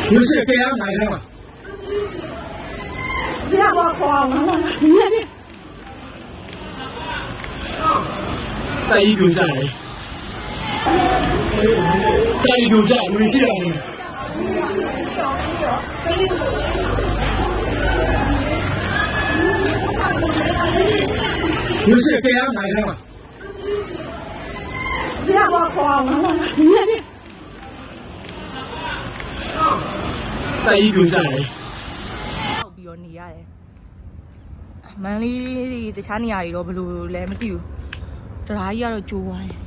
不是给俺买的吗？别我慌了，你这在一九站，在一九站，没事的。不是给俺买的吗？别我慌了，你这在一九站。ပြီးတော့နေရတယ်မန်လေးတွေတခြားနေရာတွေတော့ဘယ်လိုလဲမသိဘူးတရားကြီးကတော့ကျိုးသွားတယ်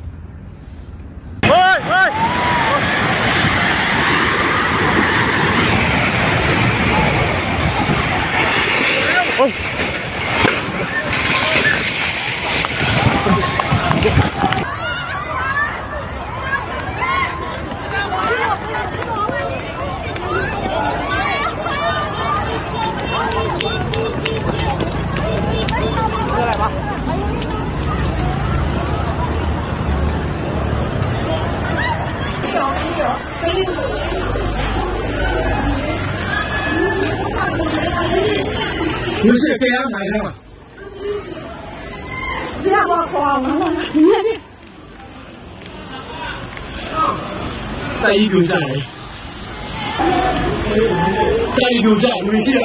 ဟေး不是给俺买的吗？别我慌了，你这在一九站，在一九站，没事的。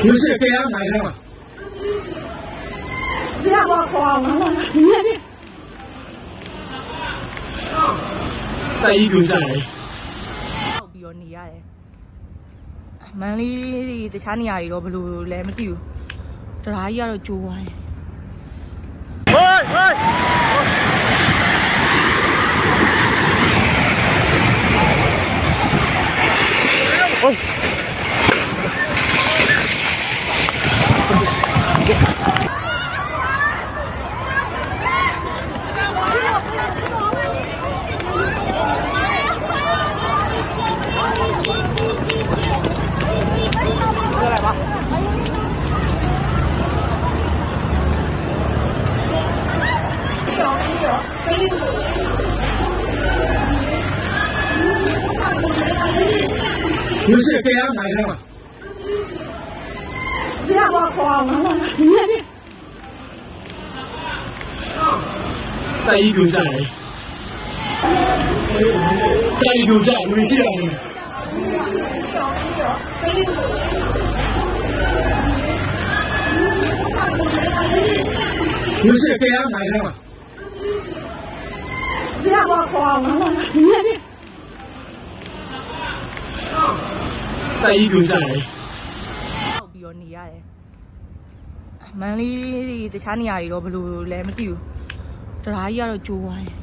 不是给俺买的吗？别我慌了，你这在一九站。ပြီးတော့နေရတယ်မန်လေးတွေတခြားနေရာတွေတော့ဘယ်လိုလဲမသိဘူးတရားကြီးကတော့ကျိုးသွားတယ်ဟေး不是给俺买的吗？别我慌了，你这在一九站，在一九站，没事的。不是给俺买的吗？别我慌了，你这在一九站。ပြီးတော့နေရတယ်မန်လေးတွေတခြားနေရာတွေတော့ဘယ်လိုလဲမသိဘူးတရားကြီးကတော့ကျိုးသွားတယ်